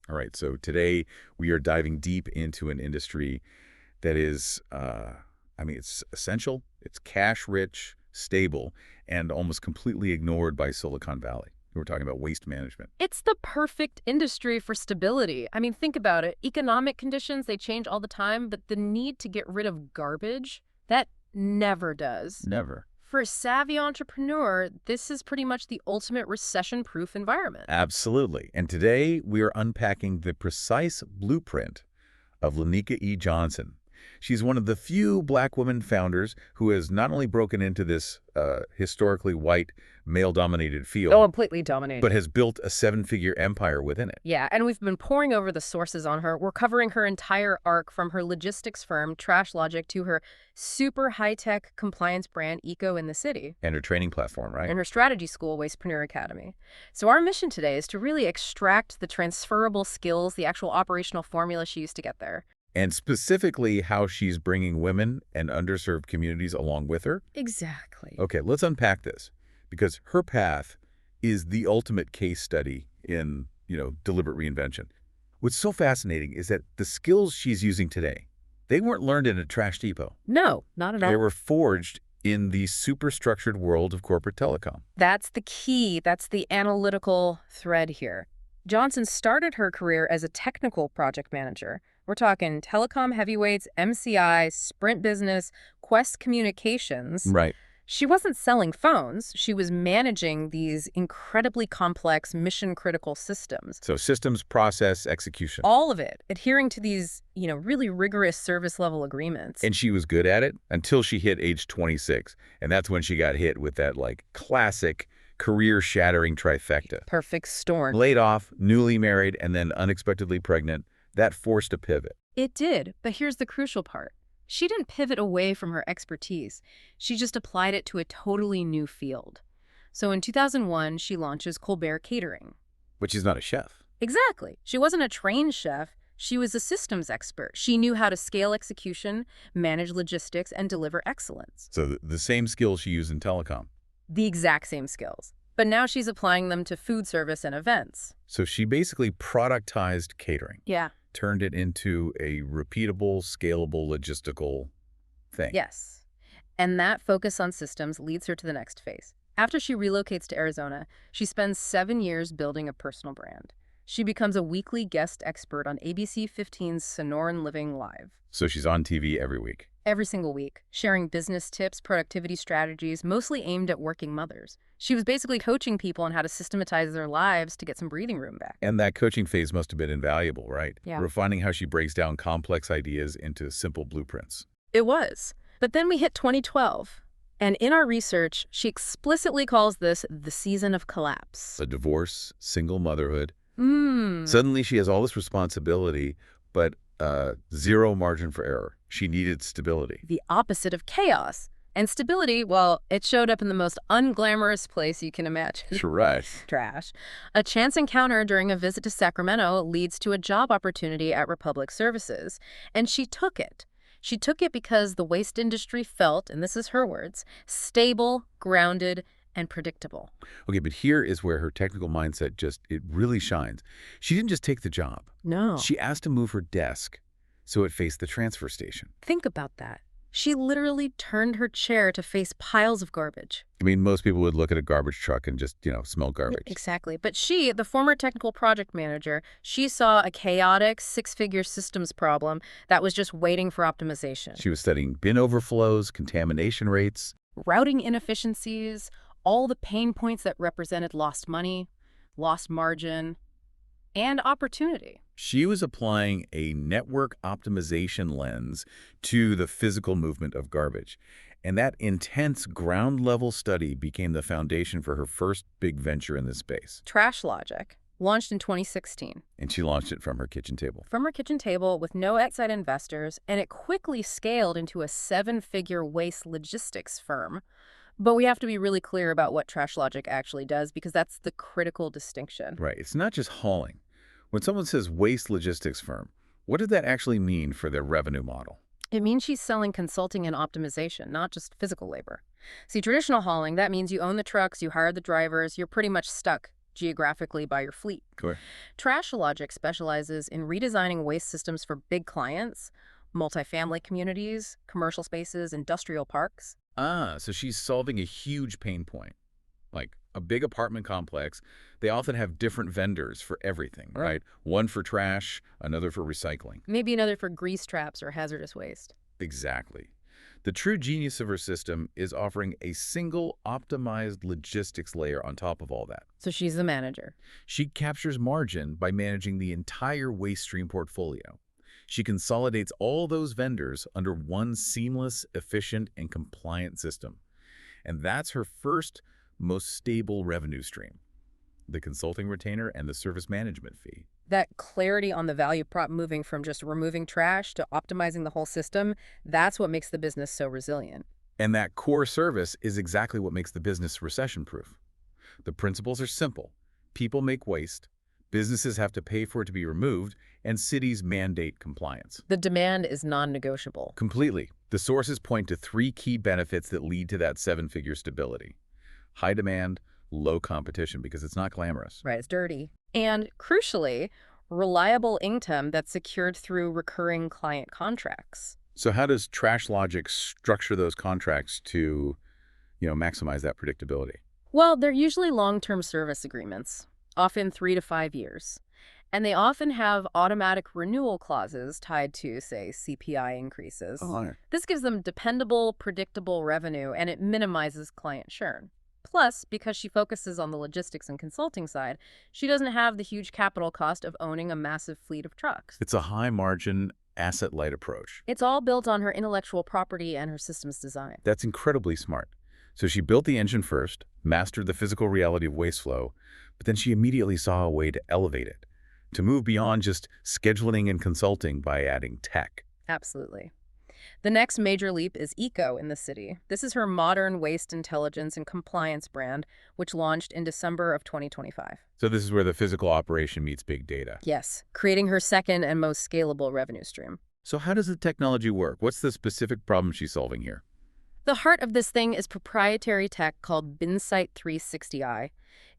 All right, so today we are diving deep into an industry that is, it's essential, it's cash-rich, stable, and almost completely ignored by Silicon Valley. We're talking about waste management. It's the perfect industry for stability. I mean, think about it. Economic conditions, they change all the time, but the need to get rid of garbage, that never does. Never. For a savvy entrepreneur, this is pretty much the ultimate recession-proof environment. Absolutely. And today we are unpacking the precise blueprint of Lainika E. Johnson. She's one of the few Black women founders who has not only broken into this historically white, male-dominated Oh, field, completely dominated. but has built a seven-figure empire within it. Yeah, and we've been poring over the sources on her. We're covering her entire arc from her logistics firm, TrashLogic, to her super high-tech compliance brand, Eco in the City, And her training platform, right? and her strategy school, Wastepreneur Academy. So our mission today is to really extract the transferable skills, the actual operational formula she used to get there. And specifically how she's bringing women and underserved communities along with her. Exactly. Okay, let's unpack this, because her path is the ultimate case study in, deliberate reinvention. What's so fascinating is that the skills she's using today, they weren't learned in a trash depot. No, not at all. They were forged in the superstructured world of corporate telecom. That's the key. That's the analytical thread here. Johnson started her career as a technical project manager. We're talking telecom heavyweights, MCI, Sprint Business, Quest Communications. Right. She wasn't selling phones. She was managing these incredibly complex, mission-critical systems. So systems, process, execution. All of it, adhering to these, really rigorous service-level agreements. And she was good at it until she hit age 26. And that's when she got hit with that, classic career-shattering trifecta. Perfect storm. Laid off, newly married, and then unexpectedly pregnant. That forced a pivot. It did, but here's the crucial part. She didn't pivot away from her expertise. She just applied it to a totally new field. So in 2001, she launches Colbert Catering. But she's not a chef. Exactly. She wasn't a trained chef. She was a systems expert. She knew how to scale execution, manage logistics, and deliver excellence. So the same skills she used in telecom. The exact same skills. But now she's applying them to food service and events. So she basically productized catering. Yeah. Turned it into a repeatable, scalable, logistical thing. Yes. And that focus on systems leads her to the next phase. After she relocates to Arizona, she spends 7 years building a personal brand. She becomes a weekly guest expert on ABC 15's Sonoran Living Live. So she's on TV every week. Every single week, sharing business tips, productivity strategies, mostly aimed at working mothers. She was basically coaching people on how to systematize their lives to get some breathing room back. And that coaching phase must have been invaluable, right? Yeah. Refining how she breaks down complex ideas into simple blueprints. It was. But then we hit 2012. And in our research, she explicitly calls this the season of collapse. A divorce, single motherhood. Suddenly she has all this responsibility, but zero margin for error. She needed stability. The opposite of chaos. And stability, well, it showed up in the most unglamorous place you can imagine. Right. Trash. A chance encounter during a visit to Sacramento leads to a job opportunity at Republic Services. And she took it. She took it because the waste industry felt, and this is her words, stable, grounded, and predictable. Okay, but here is where her technical mindset it really shines. She didn't just take the job. No. She asked to move her desk so it faced the transfer station. Think about that. She literally turned her chair to face piles of garbage. I mean, most people would look at a garbage truck and just, smell garbage. Exactly. But she, the former technical project manager, she saw a chaotic six-figure systems problem that was just waiting for optimization. She was studying bin overflows, contamination rates, routing inefficiencies, all the pain points that represented lost money, lost margin, and opportunity. She was applying a network optimization lens to the physical movement of garbage. And that intense ground-level study became the foundation for her first big venture in this space. TrashLogic, launched in 2016. And she launched it from her kitchen table. From her kitchen table with no outside investors, and it quickly scaled into a 7-figure waste logistics firm. But we have to be really clear about what TrashLogic actually does, because that's the critical distinction. Right. It's not just hauling. When someone says waste logistics firm, what did that actually mean for their revenue model? It means she's selling consulting and optimization, not just physical labor. See, traditional hauling, that means you own the trucks, you hire the drivers, you're pretty much stuck geographically by your fleet. Correct. TrashLogic specializes in redesigning waste systems for big clients, multifamily communities, commercial spaces, industrial parks. Ah, so she's solving a huge pain point. Like a big apartment complex, they often have different vendors for everything, right? One for trash, another for recycling. Maybe another for grease traps or hazardous waste. Exactly. The true genius of her system is offering a single optimized logistics layer on top of all that. So she's the manager. She captures margin by managing the entire waste stream portfolio. She consolidates all those vendors under one seamless, efficient, and compliant system. And that's her first, most stable revenue stream, the consulting retainer and the service management fee. That clarity on the value prop moving from just removing trash to optimizing the whole system, that's what makes the business so resilient. And that core service is exactly what makes the business recession-proof. The principles are simple. People make waste, businesses have to pay for it to be removed, and cities mandate compliance. The demand is non-negotiable. Completely. The sources point to three key benefits that lead to that seven-figure stability. High demand, low competition, because it's not glamorous. Right, it's dirty. And crucially, reliable income that's secured through recurring client contracts. So how does TrashLogic structure those contracts to, maximize that predictability? Well, they're usually long-term service agreements, often 3 to 5 years. And they often have automatic renewal clauses tied to, say, CPI increases. This gives them dependable, predictable revenue, and it minimizes client churn. Plus, because she focuses on the logistics and consulting side, she doesn't have the huge capital cost of owning a massive fleet of trucks. It's a high-margin, asset-light approach. It's all built on her intellectual property and her systems design. That's incredibly smart. So she built the engine first, mastered the physical reality of waste flow, but then she immediately saw a way to elevate it, to move beyond just scheduling and consulting by adding tech. Absolutely. The next major leap is Eco in the city. This is her modern waste intelligence and compliance brand, which launched in December of 2025. So this is where the physical operation meets big data. Yes, creating her second and most scalable revenue stream. So how does the technology work? What's the specific problem she's solving here? The heart of this thing is proprietary tech called BinSight 360i.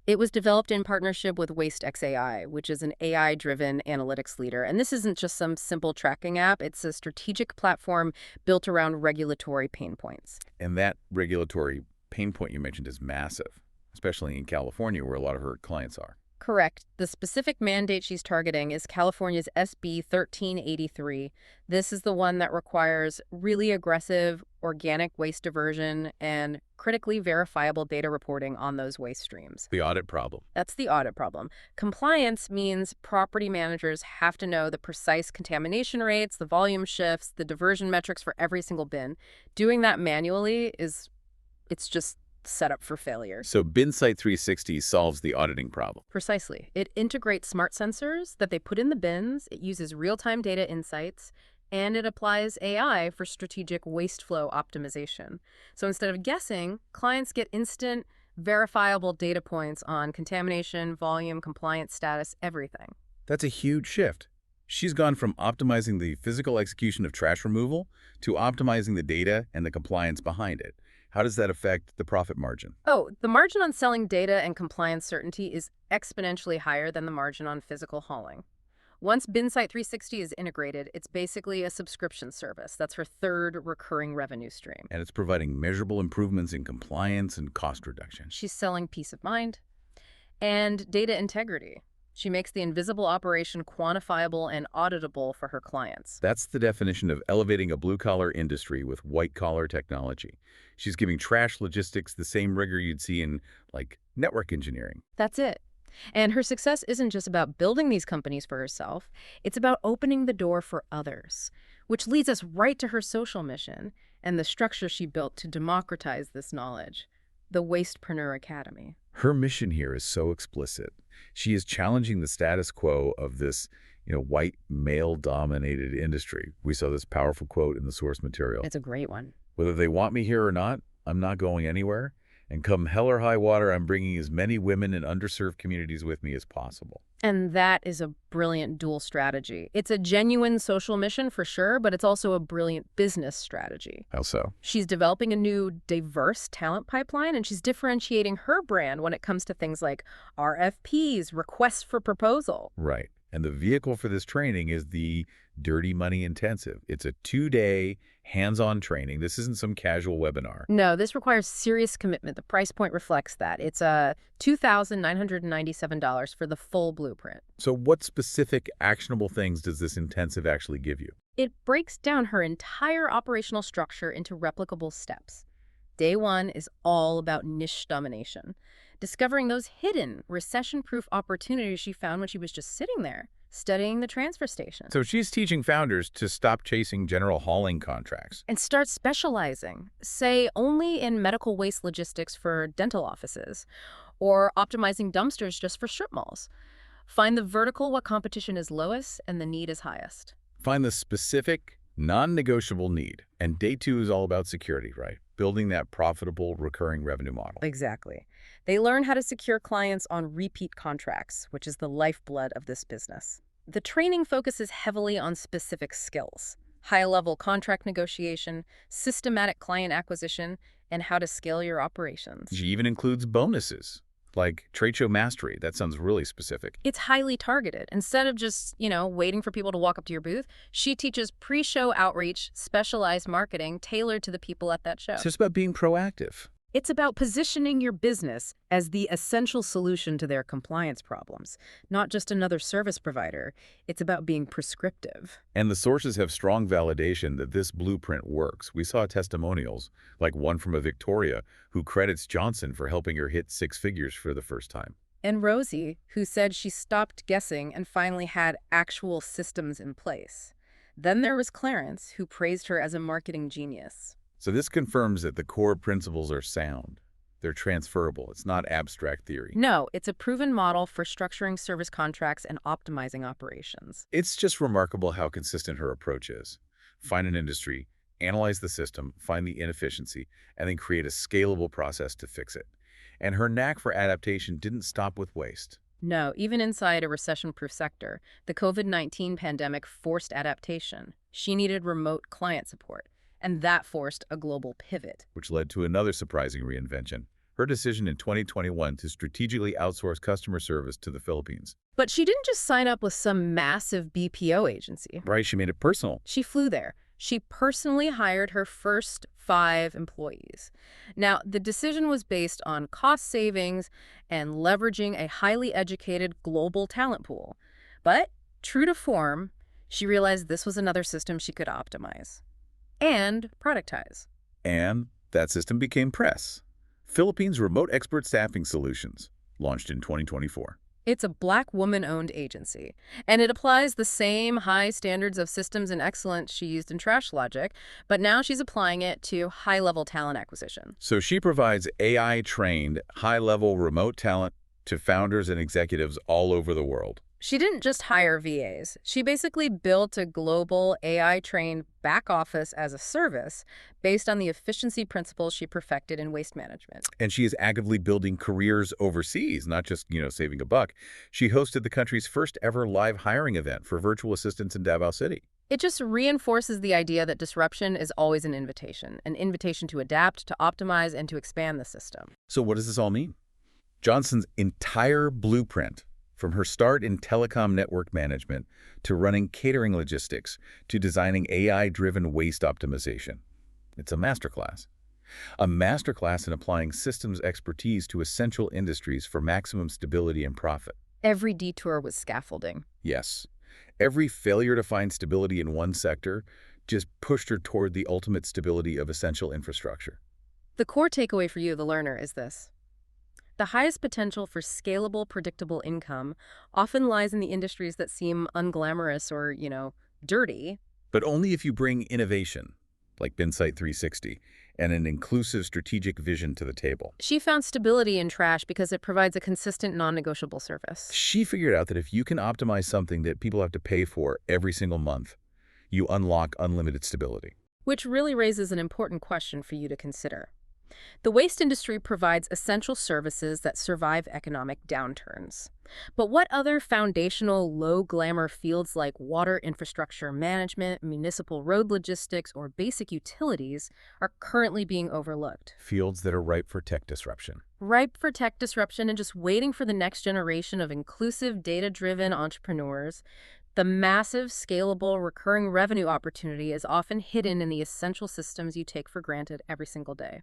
It was developed in partnership with WasteXAI, which is an AI-driven analytics leader. And this isn't just some simple tracking app. It's a strategic platform built around regulatory pain points. And that regulatory pain point you mentioned is massive, especially in California, where a lot of her clients are. Correct. The specific mandate she's targeting is California's SB 1383. This is the one that requires really aggressive organic waste diversion and critically verifiable data reporting on those waste streams. The audit problem. That's the audit problem. Compliance means property managers have to know the precise contamination rates, the volume shifts, the diversion metrics for every single bin. Doing that manually it's just set up for failure. So BinSight 360 solves the auditing problem. Precisely. It integrates smart sensors that they put in the bins, it uses real-time data insights, and it applies AI for strategic waste flow optimization. So instead of guessing, clients get instant, verifiable data points on contamination, volume, compliance status, everything. That's a huge shift. She's gone from optimizing the physical execution of trash removal to optimizing the data and the compliance behind it. How does that affect the profit margin? Oh, the margin on selling data and compliance certainty is exponentially higher than the margin on physical hauling. Once BinSight 360 is integrated, it's basically a subscription service. That's her third recurring revenue stream. And it's providing measurable improvements in compliance and cost reduction. She's selling peace of mind and data integrity. She makes the invisible operation quantifiable and auditable for her clients. That's the definition of elevating a blue-collar industry with white-collar technology. She's giving trash logistics the same rigor you'd see in, network engineering. That's it. And her success isn't just about building these companies for herself. It's about opening the door for others, which leads us right to her social mission and the structure she built to democratize this knowledge, the Wastepreneur Academy. Her mission here is so explicit. She is challenging the status quo of this, white, male-dominated industry. We saw this powerful quote in the source material. It's a great one. Whether they want me here or not, I'm not going anywhere. And come hell or high water, I'm bringing as many women in underserved communities with me as possible. And that is a brilliant dual strategy. It's a genuine social mission for sure, but it's also a brilliant business strategy. How so? She's developing a new, diverse talent pipeline, and she's differentiating her brand when it comes to things like RFPs, requests for proposal. Right. And the vehicle for this training is the Dirty Money Intensive. It's a 2-day hands-on training. This isn't some casual webinar. No, this requires serious commitment. The price point reflects that. It's $2,997 for the full blueprint. So what specific actionable things does this intensive actually give you? It breaks down her entire operational structure into replicable steps. Day one is all about niche domination, discovering those hidden, recession-proof opportunities she found when she was just sitting there, studying the transfer station. So she's teaching founders to stop chasing general hauling contracts. And start specializing, say, only in medical waste logistics for dental offices, or optimizing dumpsters just for strip malls. Find the vertical where competition is lowest and the need is highest. Find the specific, non-negotiable need. And day two is all about security, right? Building that profitable, recurring revenue model. Exactly. They learn how to secure clients on repeat contracts, which is the lifeblood of this business. The training focuses heavily on specific skills: high-level contract negotiation, systematic client acquisition, and how to scale your operations. She even includes bonuses, like trade show mastery. That sounds really specific. It's highly targeted. Instead of just, waiting for people to walk up to your booth, she teaches pre-show outreach, specialized marketing tailored to the people at that show. It's just about being proactive. It's about positioning your business as the essential solution to their compliance problems, not just another service provider. It's about being prescriptive. And the sources have strong validation that this blueprint works. We saw testimonials, like one from a Victoria, who credits Johnson for helping her hit 6 figures for the first time. And Rosie, who said she stopped guessing and finally had actual systems in place. Then there was Clarence, who praised her as a marketing genius. So this confirms that the core principles are sound. They're transferable. It's not abstract theory. No, it's a proven model for structuring service contracts and optimizing operations. It's just remarkable how consistent her approach is. Find an industry, analyze the system, find the inefficiency, and then create a scalable process to fix it. And her knack for adaptation didn't stop with waste. No, even inside a recession-proof sector, the COVID-19 pandemic forced adaptation. She needed remote client support. And that forced a global pivot. Which led to another surprising reinvention: her decision in 2021 to strategically outsource customer service to the Philippines. But she didn't just sign up with some massive BPO agency. Right, she made it personal. She flew there. She personally hired her first 5 employees. Now, the decision was based on cost savings and leveraging a highly educated global talent pool. But, true to form, she realized this was another system she could optimize and productize. And that system became Press, Philippines Remote Expert Staffing Solutions, launched in 2024. It's a Black woman-owned agency, and it applies the same high standards of systems and excellence she used in TrashLogic, but now she's applying it to high-level talent acquisition. So she provides AI-trained, high-level remote talent to founders and executives all over the world. She didn't just hire VAs. She basically built a global AI-trained back office as a service based on the efficiency principles she perfected in waste management. And she is actively building careers overseas, not just, saving a buck. She hosted the country's first ever live hiring event for virtual assistants in Davao City. It just reinforces the idea that disruption is always an invitation to adapt, to optimize, and to expand the system. So what does this all mean? Johnson's entire blueprint, from her start in telecom network management to running catering logistics to designing AI-driven waste optimization. It's a masterclass. A masterclass in applying systems expertise to essential industries for maximum stability and profit. Every detour was scaffolding. Yes. Every failure to find stability in one sector just pushed her toward the ultimate stability of essential infrastructure. The core takeaway for you, the learner, is this. The highest potential for scalable, predictable income often lies in the industries that seem unglamorous or, dirty. But only if you bring innovation, like Binsight 360, and an inclusive strategic vision to the table. She found stability in trash because it provides a consistent, non-negotiable service. She figured out that if you can optimize something that people have to pay for every single month, you unlock unlimited stability. Which really raises an important question for you to consider. The waste industry provides essential services that survive economic downturns. But what other foundational, low-glamour fields like water infrastructure management, municipal road logistics, or basic utilities are currently being overlooked? Fields that are ripe for tech disruption. Ripe for tech disruption and just waiting for the next generation of inclusive, data-driven entrepreneurs. The massive, scalable, recurring revenue opportunity is often hidden in the essential systems you take for granted every single day.